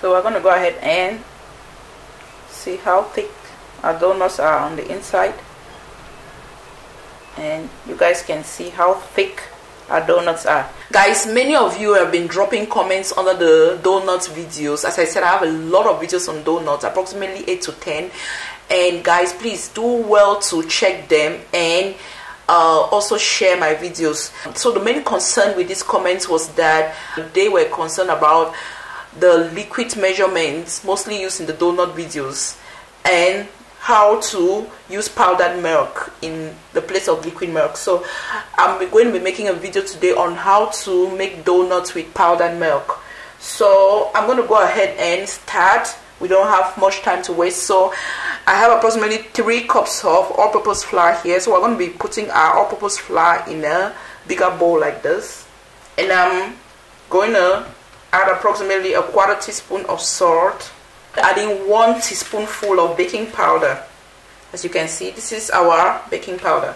So we're going to go ahead and see how thick our donuts are on the inside, and you guys can see how thick our donuts are. Guys, many of you have been dropping comments under the donuts videos. As I said, I have a lot of videos on donuts, approximately 8 to 10, and guys, please do well to check them and also share my videos. So the main concern with these comments was that they were concerned about the liquid measurements mostly used in the donut videos, and how to use powdered milk in the place of liquid milk. So I'm going to be making a video today on how to make donuts with powdered milk. So I'm going to go ahead and start. We don't have much time to waste. So I have approximately 3 cups of all-purpose flour here. So we're going to be putting our all-purpose flour in a bigger bowl like this, and I'm going to add approximately a 1/4 teaspoon of salt, adding 1 teaspoonful of baking powder. As you can see, this is our baking powder.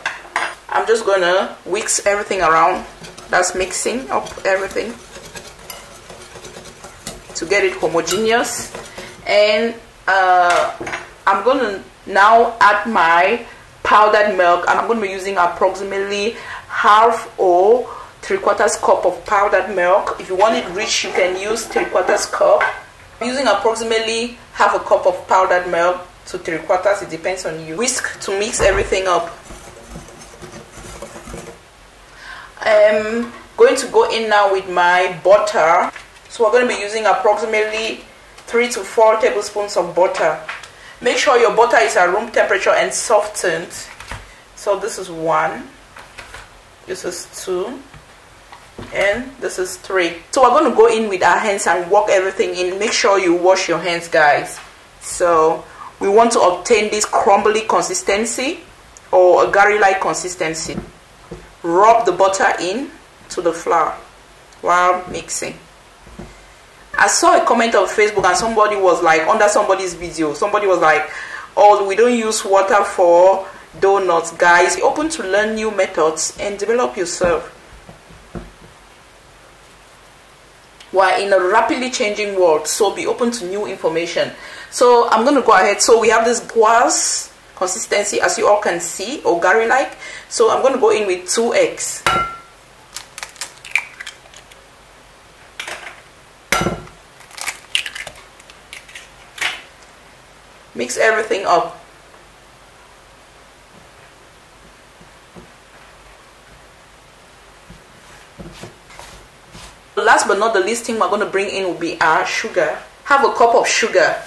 I'm just gonna whisk everything around. That's mixing up everything to get it homogeneous. And I'm gonna now add my powdered milk, and I'm gonna be using approximately 1/2 or 3/4 cup of powdered milk. If you want it rich, you can use 3/4 cup. I'm using approximately 1/2 cup of powdered milk to 3/4. It depends on you. Whisk to mix everything up. I'm going to go in now with my butter. So we're going to be using approximately 3 to 4 tablespoons of butter. Make sure your butter is at room temperature and softened. So this is 1, this is 2, and this is 3. So we're going to go in with our hands and work everything in. Make sure you wash your hands, guys. So we want to obtain this crumbly consistency or a gari-like consistency. Rub the butter in to the flour while mixing. I saw a comment on Facebook, and somebody was like, under somebody's video, somebody was like, oh, we don't use water for donuts. Guys, you're open to learn new methods and develop yourself. We're in a rapidly changing world, so be open to new information. So I'm going to go ahead. So we have this gauze consistency, as you all can see, or gari-like. So I'm going to go in with 2 eggs. Mix everything up. Last but not the least thing we're going to bring in will be our sugar. Have a cup of sugar.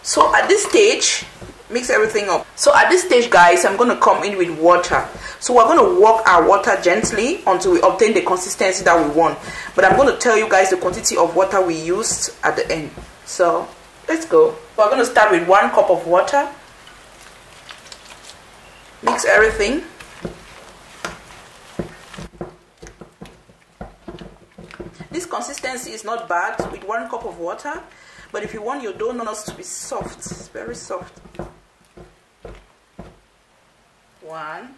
So at this stage, mix everything up. So at this stage, guys, I'm going to come in with water. So we're going to work our water gently until we obtain the consistency that we want. But I'm going to tell you guys the quantity of water we used at the end. So let's go. We're going to start with 1 cup of water. Mix everything. This consistency is not bad with 1 cup of water, but if you want your donuts to be soft, very soft. 1,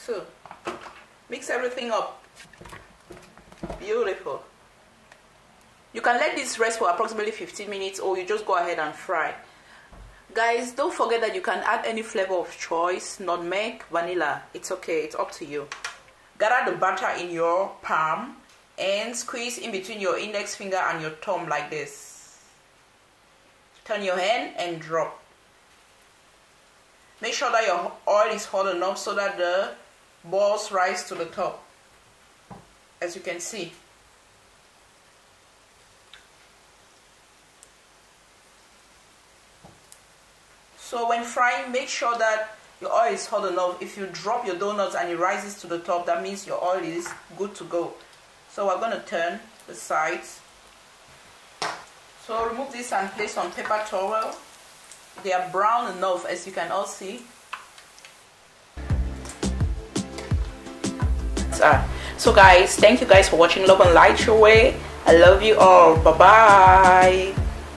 2. Mix everything up. Beautiful. You can let this rest for approximately 15 minutes, or you just go ahead and fry. Guys, don't forget that you can add any flavor of choice, nutmeg, vanilla. It's okay, it's up to you. Gather the batter in your palm and squeeze in between your index finger and your thumb like this. Turn your hand and drop. Make sure that your oil is hot enough so that the balls rise to the top, as you can see. So when frying, make sure that your oil is hot enough. If you drop your donuts and it rises to the top, that means your oil is good to go. So we're going to turn the sides. So remove this and place on paper towel. They are brown enough, as you can all see. So guys, thank you guys for watching. Love and light your way. I love you all. Bye bye.